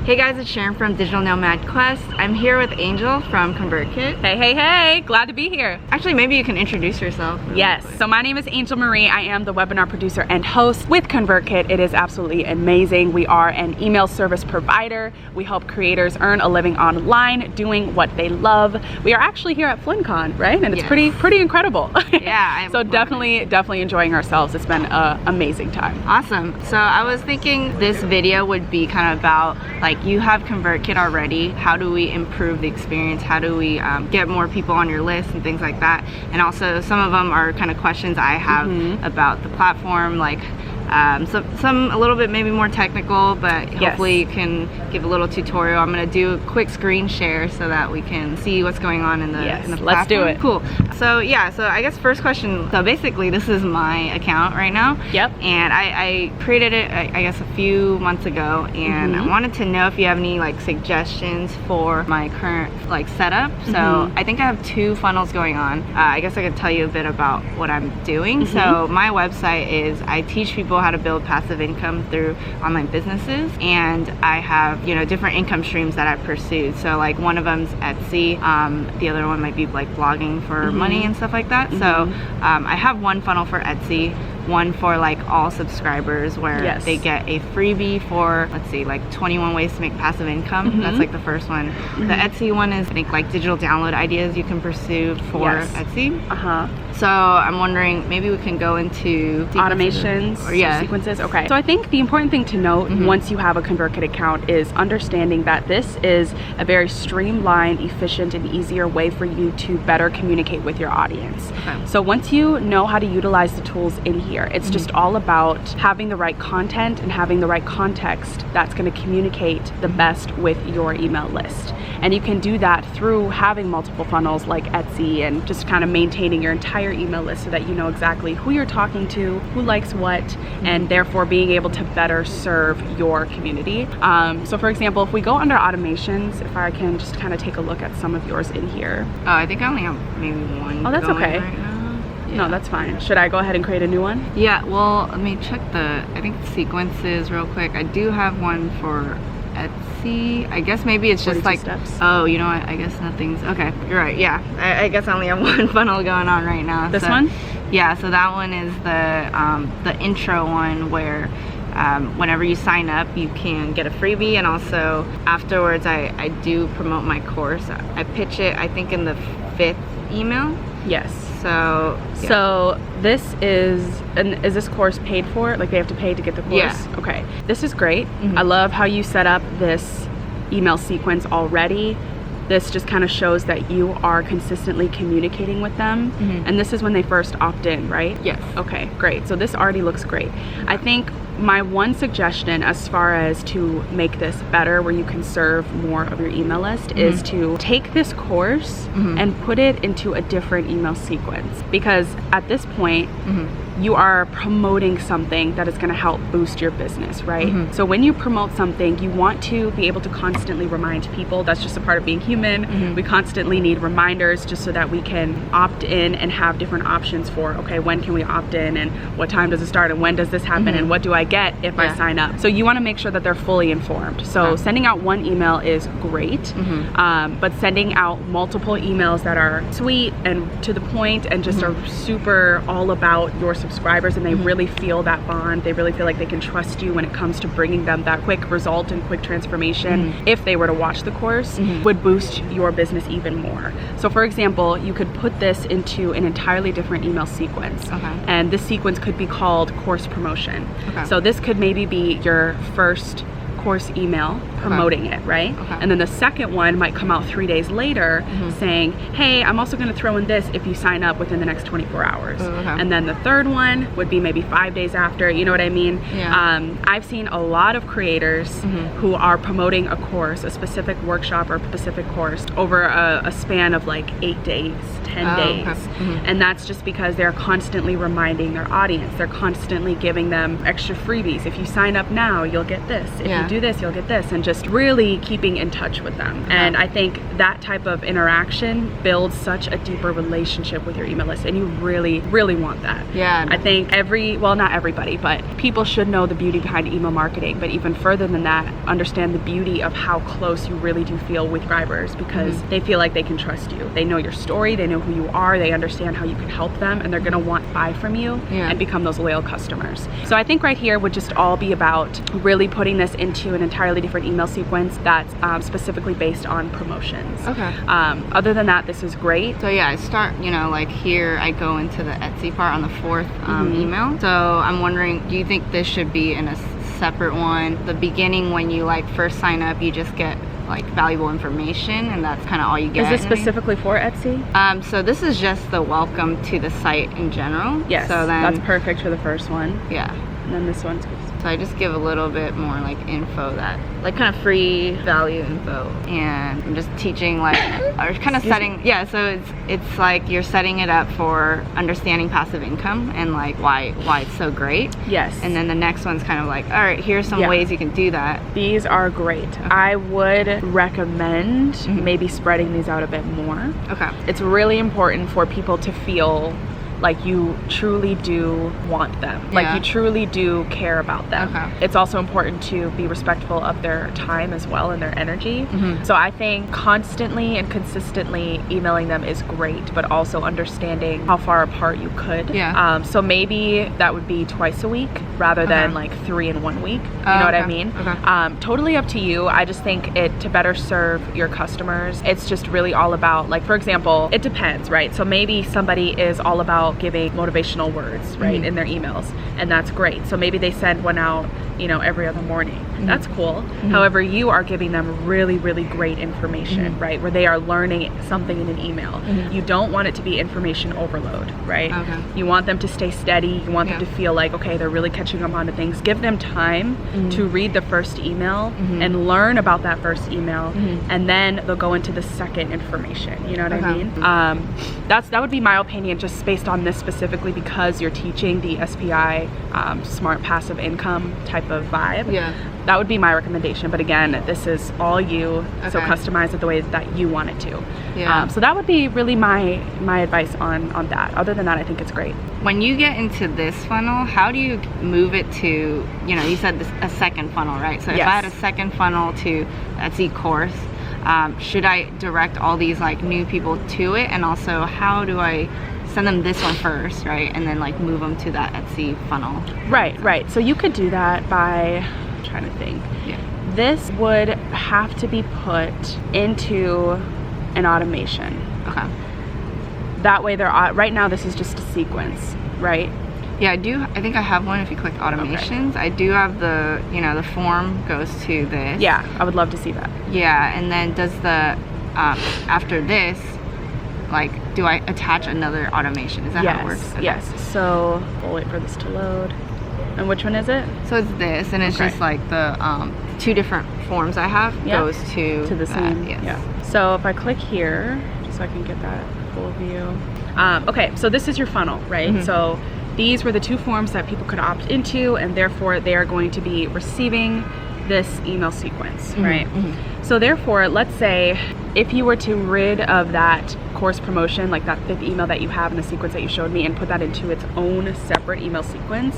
Hey guys, it's Sharon from Digital Nomad Quest. I'm here with Angel from ConvertKit. Hey, glad to be here. Actually, maybe you can introduce yourself. Yes, so my name is Angel Marie. I am the webinar producer and host with ConvertKit. It is absolutely amazing. We are an email service provider. We help creators earn a living online doing what they love. We are actually here at FlynnCon, right? And it's pretty incredible. Yeah, so definitely enjoying ourselves. It's been an amazing time. Awesome. So I was thinking this video would be kind of about, like, you have ConvertKit already. How do we improve the experience? How do we get more people on your list and things like that? And also some of them are kind of questions I have about the platform, like some a little bit maybe more technical, but hopefully you can give a little tutorial. I'm gonna do a quick screen share so that we can see what's going on in the platform. Let's do it. Cool. So yeah, so I guess first question, so basically this is my account right now. Yep. And I created it I guess a few months ago, and I wanted to know if you have any like suggestions for my current like setup. So I think I have 2 funnels going on. I guess I could tell you a bit about what I'm doing. So my website is, I teach people how to build passive income through online businesses, and I have, you know, different income streams that I pursued. So like one of them's Etsy, the other one might be like blogging for money and stuff like that. So I have one funnel for Etsy, one for like all subscribers where they get a freebie for, let's see, like 21 ways to make passive income. That's like the first one. The Etsy one is, I think, like digital download ideas you can pursue for Etsy. So I'm wondering, maybe we can go into automations or sequences. Okay. So I think the important thing to note once you have a ConvertKit account is understanding that this is a very streamlined, efficient, and easier way for you to better communicate with your audience. So once you know how to utilize the tools in here, it's just all about having the right content and having the right context that's going to communicate the best with your email list. And you can do that through having multiple funnels like Etsy, and just kind of maintaining your entire email list so that you know exactly who you're talking to, who likes what, and therefore being able to better serve your community. So for example, if we go under automations, if I can just kind of take a look at some of yours in here. Oh, I think I only have maybe one. Oh, that's okay. Right now. No, that's fine. Should I go ahead and create a new one? Yeah, well, let me check I think sequences real quick. I do have one for Etsy. I guess maybe it's just like steps. Oh, you know what? I guess nothing's okay. You're right. Yeah, I guess I only have one funnel going on right now. This one? Yeah. So that one is the intro one where whenever you sign up, you can get a freebie, and also afterwards, I do promote my course. I pitch it, I think, in the 5th email. Yes. So this is this course paid for? Like they have to pay to get the course? Yeah. Okay. This is great. I love how you set up this email sequence already. This just kind of shows that you are consistently communicating with them. And this is when they first opt in, right? Yes. Okay, great. So this already looks great. I think my one suggestion as far as to make this better, where you can serve more of your email list, is to take this course and put it into a different email sequence. Because at this point, you are promoting something that is going to help boost your business, right? So when you promote something, you want to be able to constantly remind people. That's just a part of being human. We constantly need reminders just so that we can opt in and have different options for, okay, when can we opt in, and what time does it start, and when does this happen, and what do I get if I sign up? So you want to make sure that they're fully informed. So sending out one email is great, but sending out multiple emails that are sweet and to the point and just are super all about your subscribers, and they really feel that bond, they really feel like they can trust you when it comes to bringing them that quick result and quick transformation, if they were to watch the course, would boost your business even more. So for example, you could put this into an entirely different email sequence, and this sequence could be called course promotion. So this could maybe be your first course email promoting it, right? And then the second one might come out 3 days later saying, hey, I'm also going to throw in this if you sign up within the next 24 hours. And then the third one would be maybe 5 days after, you know what I mean? I've seen a lot of creators who are promoting a course, a specific workshop or specific course over a span of like 8 days, 10 days. And that's just because they're constantly reminding their audience. They're constantly giving them extra freebies. If you sign up now, you'll get this. If you do this, you'll get this, and just really keeping in touch with them. And I think that type of interaction builds such a deeper relationship with your email list, and you really, really want that. Yeah. I think well, not everybody, but people should know the beauty behind email marketing, but even further than that, understand the beauty of how close you really do feel with subscribers, because they feel like they can trust you. They know your story, they know who you are, they understand how you can help them, and they're gonna want to buy from you and become those loyal customers. So I think right here would just all be about really putting this into an entirely different email sequence that's specifically based on promotions. Okay. Other than that, this is great. So yeah, I start, like here I go into the Etsy part on the 4th email. So I'm wondering, do you think this should be in a separate one? The beginning, when you like first sign up, you just get like valuable information, and that's kind of all you get. Is this specifically for Etsy? So this is just the welcome to the site in general. Yes, so then, that's perfect for the first one. Yeah. And then this one's good. So I just give a little bit more like info, that like kind of free value info, and I'm just teaching like, or kind of setting, so it's like you're setting it up for understanding passive income and like why it's so great. Yes. And then the next one's kind of like, all right, here's some ways you can do that. These are great. Okay. I would recommend maybe spreading these out a bit more. Okay. It's really important for people to feel like you truly do want them, like you truly do care about them. Okay. It's also important to be respectful of their time as well and their energy. So I think constantly and consistently emailing them is great, but also understanding how far apart you could. So maybe that would be twice a week rather than like 3 in 1 week. You know what I mean? Okay. Totally up to you. I just think to better serve your customers, it's just really all about, like, for example, it depends, right? So maybe somebody is all about giving motivational words, right, in their emails, and that's great. So maybe they send one out, every other morning. That's cool. However, you are giving them really, really great information, right, where they are learning something in an email. You don't want it to be information overload, right? Okay. You want them to stay steady. You want them to feel like, okay, they're really catching up onto things. Give them time to read the first email and learn about that first email, and then they'll go into the second information. You know what I mean? That would be my opinion, just based on this specifically, because you're teaching the SPI smart passive income type of vibe. That would be my recommendation, but again, this is all you, so customize it the way that you want it to. So that would be really my advice on that. Other than that, I think it's great. When you get into this funnel, how do you move it to, you said a second funnel, right? So if I had a second funnel to Etsy course, should I direct all these like new people to it? And also, how do I send them this one first, right? And then like move them to that Etsy funnel. Right. So you could do that by, I'm trying to think. This would have to be put into an automation. Okay. That way right now this is just a sequence, right? Yeah, I think I have one. If you click automations, I do have the, the form goes to this. Yeah, I would love to see that. Yeah, and then does the, after this, like, do I attach another automation? Is that how it works? Okay. Yes. So we'll wait for this to load. And which one is it? So it's this, and it's just like the 2 different forms I have goes to the same. Yes. Yeah. So if I click here, just so I can get that full view. Okay, so this is your funnel, right? So these were the 2 forms that people could opt into, and therefore they are going to be receiving this email sequence, right? So therefore, let's say if you were to rid of that course promotion, like that 5th email that you have in the sequence that you showed me, and put that into its own separate email sequence,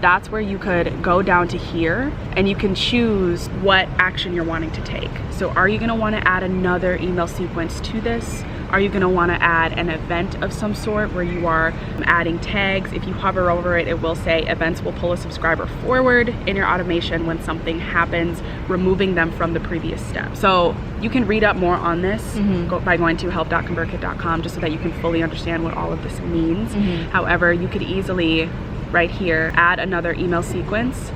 that's where you could go down to here and you can choose what action you're wanting to take. So are you gonna wanna add another email sequence to this? Are you gonna wanna add an event of some sort where you are adding tags? If you hover over it, it will say events will pull a subscriber forward in your automation when something happens, removing them from the previous step. So you can read up more on this by going to help.convertkit.com, just so that you can fully understand what all of this means. However, you could easily right here add another email sequence,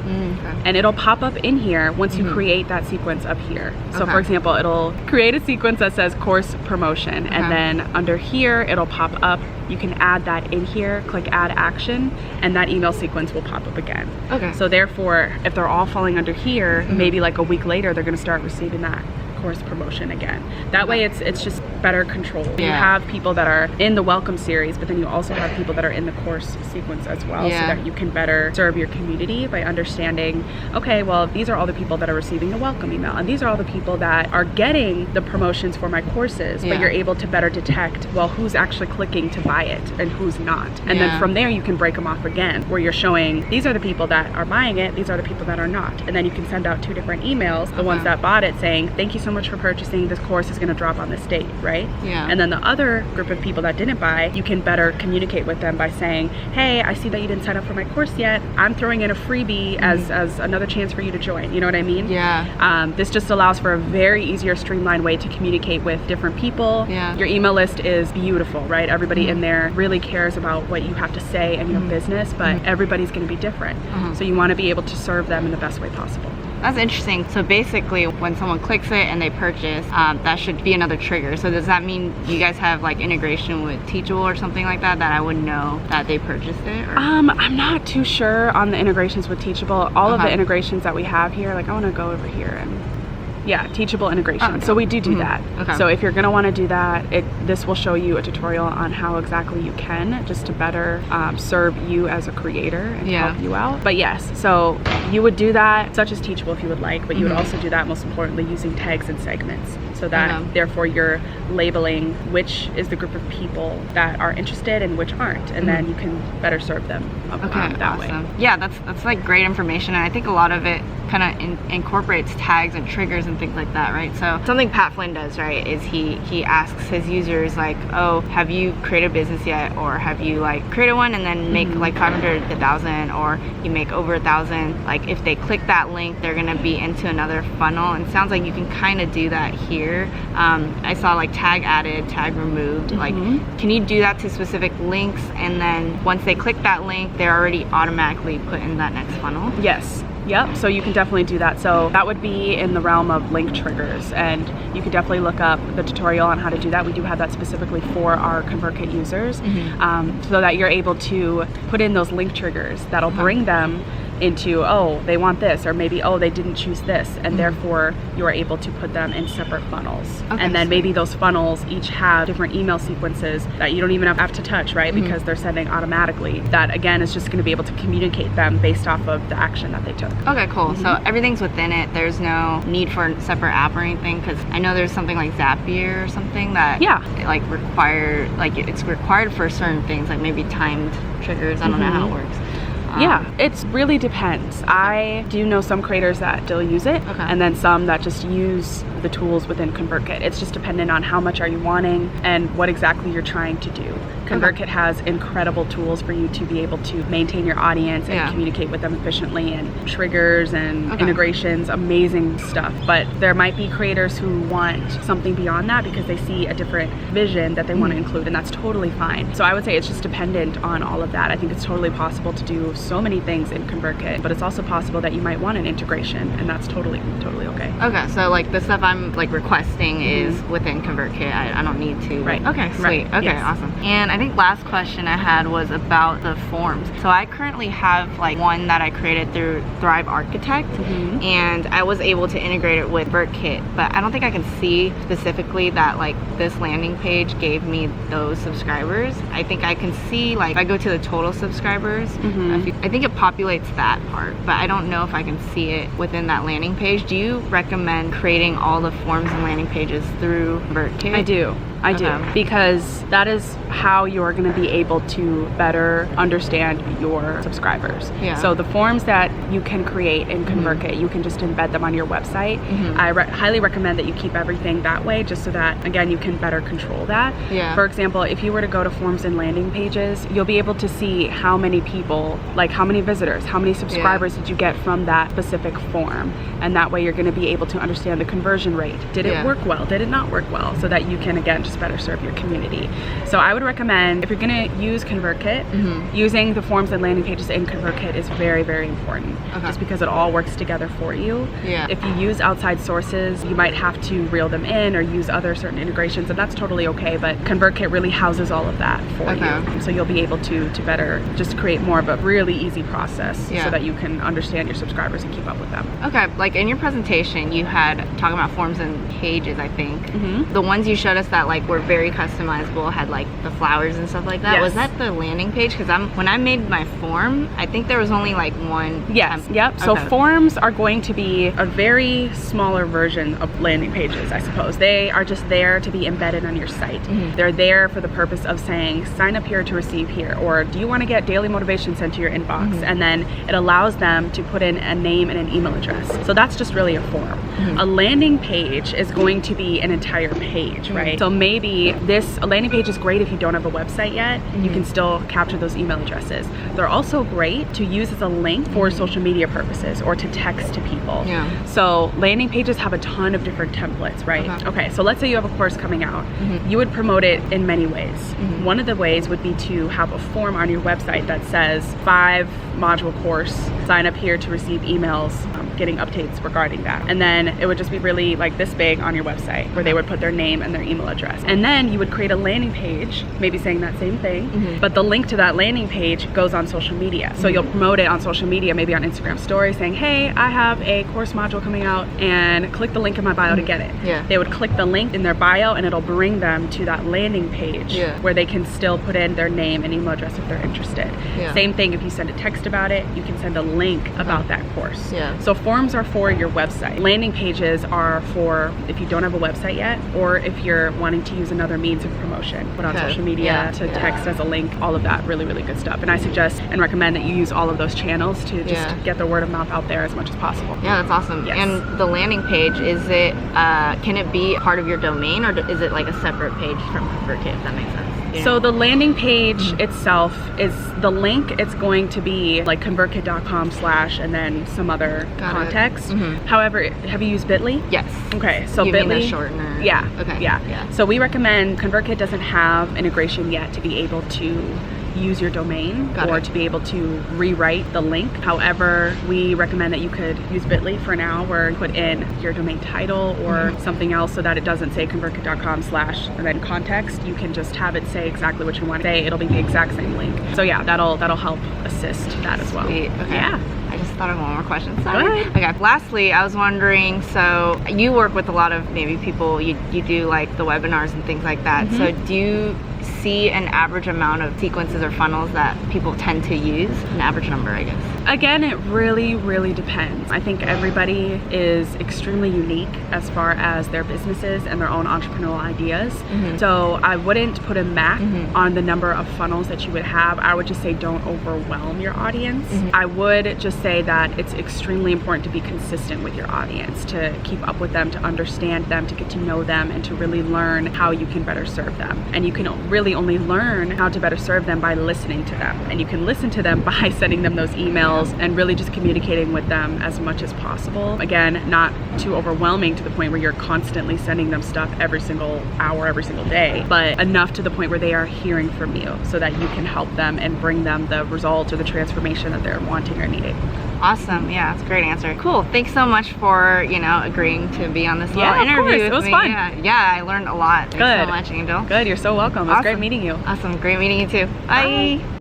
and it'll pop up in here once you create that sequence up here. So for example, it'll create a sequence that says course promotion, and then under here it'll pop up. You can add that in here, click add action, and that email sequence will pop up again. So therefore, if they're all falling under here, maybe like a week later they're going to start receiving that course promotion again. That way it's just better controlled. You Yeah. have people that are in the welcome series, but then you also have people that are in the course sequence as well, Yeah. so that you can better serve your community by understanding, okay, well, these are all the people that are receiving the welcome email, and these are all the people that are getting the promotions for my courses, Yeah. but you're able to better detect, well, who's actually clicking to buy it and who's not. And Yeah. then from there you can break them off again, where you're showing these are the people that are buying it, these are the people that are not. And then you can send out 2 different emails, the ones that bought it saying, thank you so much for purchasing, this course is going to drop on this date, right? Yeah. And then the other group of people that didn't buy, you can better communicate with them by saying, hey, I see that you didn't sign up for my course yet, I'm throwing in a freebie as another chance for you to join. You know what I mean? Yeah. This just allows for a very easier, streamlined way to communicate with different people. Yeah. Your email list is beautiful, right? Everybody in there really cares about what you have to say and your business, but everybody's going to be different. So you want to be able to serve them in the best way possible. That's interesting. So basically, when someone clicks it and they purchase, that should be another trigger. So does that mean you guys have like integration with Teachable or something like that I would know that they purchased it? Or? I'm not too sure on the integrations with Teachable. All of the integrations that we have here, like I want to go over here and yeah, Teachable integration. Oh, okay. So we do that. Okay. So if you're going to want to do that, this will show you a tutorial on how exactly you can, just to better serve you as a creator and help you out. But yes, so you would do that, such as Teachable if you would like, but you would also do that most importantly using tags and segments, so that therefore you're labeling which is the group of people that are interested and which aren't, and then you can better serve them that way. Yeah, that's like great information, and I think a lot of it kind of incorporates tags and triggers and things like that, right? So something Pat Flynn does, right, is he asks his users like, oh, have you created a business yet, or have you like created one and then make like 500 to 1,000, or you make over 1,000. Like if they click that link, they're gonna be into another funnel, and it sounds like you can kind of do that here. I saw like tag added, tag removed. Like, can you do that to specific links, and then once they click that link, they're already automatically put in that next funnel? Yes. Yep, so you can definitely do that. So that would be in the realm of link triggers, and you could definitely look up the tutorial on how to do that. We do have that specifically for our ConvertKit users, so that you're able to put in those link triggers that'll bring them into, oh, they want this, or maybe, oh, they didn't choose this, and therefore you are able to put them in separate funnels. And then maybe those funnels each have different email sequences that you don't even have to touch, right? Because they're sending automatically. That again is just going to be able to communicate them based off of the action that they took. Okay, cool. So everything's within it. There's no need for a separate app or anything, because I know there's something like Zapier or something that like it's required for certain things, like maybe timed triggers. I don't know how it works. Yeah, it really depends. I do know some creators that still use it, and then some that just use the tools within ConvertKit. It's just dependent on how much are you wanting and what exactly you're trying to do. ConvertKit has incredible tools for you to be able to maintain your audience and communicate with them efficiently, and triggers and integrations, amazing stuff. But there might be creators who want something beyond that because they see a different vision that they want to include, and that's totally fine. So I would say it's just dependent on all of that. I think it's totally possible to do so many things in ConvertKit, but it's also possible that you might want an integration, and that's totally okay. Okay, so like the stuff I'm like requesting is within ConvertKit. I don't need to. Right. Okay, sweet. Okay, awesome. And I think last question I had was about the forms. So I currently have like one that I created through Thrive Architect, and I was able to integrate it with ConvertKit, but I don't think I can see specifically that like this landing page gave me those subscribers. I think I can see, like if I go to the total subscribers, I think it populates that part, but I don't know if I can see it within that landing page. Do you recommend creating all the forms and landing pages through ConvertKit? I do, because that is how you're going to be able to better understand your subscribers. So the forms that you can create in ConvertKit, you can just embed them on your website. I highly recommend that you keep everything that way, just so that, again, you can better control that. For example, if you were to go to forms and landing pages, you'll be able to see how many people, like how many visitors, how many subscribers did you get from that specific form, and that way you're going to be able to understand the conversion rate. Did it work well? Did it not work well? So that you can, again, just just better serve your community. So I would recommend, if you're gonna use ConvertKit, using the forms and landing pages in ConvertKit is very, very important. Just because it all works together for you. If you use outside sources, you might have to reel them in or use other certain integrations, and that's totally okay, but ConvertKit really houses all of that for you. So you'll be able to better just create more of a really easy process so that you can understand your subscribers and keep up with them. Okay, like in your presentation, you had talking about forms and pages, I think. The ones you showed us that like were very customizable, had like the flowers and stuff like that. Was that the landing page? Because when I made my form, I think there was only like one. So forms are going to be a very smaller version of landing pages, I suppose. They are just there to be embedded on your site. They're there for the purpose of saying, sign up here to receive here, or do you want to get daily motivation sent to your inbox? And then it allows them to put in a name and an email address. So that's just really a form. A landing page is going to be an entire page, right? So maybe a landing page is great if you don't have a website yet. You can still capture those email addresses. They're also great to use as a link for social media purposes or to text to people. So landing pages have a ton of different templates, right? Okay, so let's say you have a course coming out. You would promote it in many ways. One of the ways would be to have a form on your website that says 5-module course, sign up here to receive emails, getting updates regarding that. And then it would just be really like this big on your website where they would put their name and their email address. And then you would create a landing page, maybe saying that same thing, but the link to that landing page goes on social media. So you'll promote it on social media, maybe on Instagram stories, saying, hey, I have a course module coming out, and click the link in my bio to get it. They would click the link in their bio and it'll bring them to that landing page where they can still put in their name and email address if they're interested. Same thing, if you send a text about it, you can send a link about that course. So forms are for your website. Landing pages are for if you don't have a website yet, or if you're wanting to use another means of promotion, put on social media, to text as a link, all of that really, really good stuff. And I suggest and recommend that you use all of those channels to just get the word of mouth out there as much as possible. That's awesome. And the landing page, is it, can it be part of your domain, or is it like a separate page from ConvertKit, if that makes sense? So the landing page itself is the link. It's going to be like convertkit.com/ and then some other context. However, have you used Bitly? Yes. Okay, so you Bitly. mean the shortener? Yeah. So we recommend, ConvertKit doesn't have integration yet to be able to use your domain or to be able to rewrite the link. However, we recommend that you could use Bitly for now, where you put in your domain title or something else so that it doesn't say convertkit.com/ and then context. You can just have it say exactly what you want to say. It'll be the exact same link. So yeah, that'll help assist that as well. Sweet. Okay. Yeah. I just thought of one more question. Sorry. Go ahead. Okay. Lastly, I was wondering, so you work with a lot of maybe people, you do like the webinars and things like that. So do you see an average amount of sequences or funnels that people tend to use? An average number, I guess. Again, it really, really depends. I think everybody is extremely unique as far as their businesses and their own entrepreneurial ideas. So I wouldn't put a max on the number of funnels that you would have. I would just say don't overwhelm your audience. I would just say that it's extremely important to be consistent with your audience, to keep up with them, to understand them, to get to know them, and to really learn how you can better serve them. And you can really only learn how to better serve them by listening to them. And you can listen to them by sending them those emails and really just communicating with them as much as possible. Again, not too overwhelming to the point where you're constantly sending them stuff every single hour, every single day, but enough to the point where they are hearing from you so that you can help them and bring them the results or the transformation that they're wanting or needing. Awesome. Yeah, that's a great answer. Cool. Thanks so much for, agreeing to be on this little interview. It was fun. Yeah, I learned a lot. Thanks so much, Angel. Good. You're so welcome. It was great meeting you. Awesome. Great meeting you too. Bye.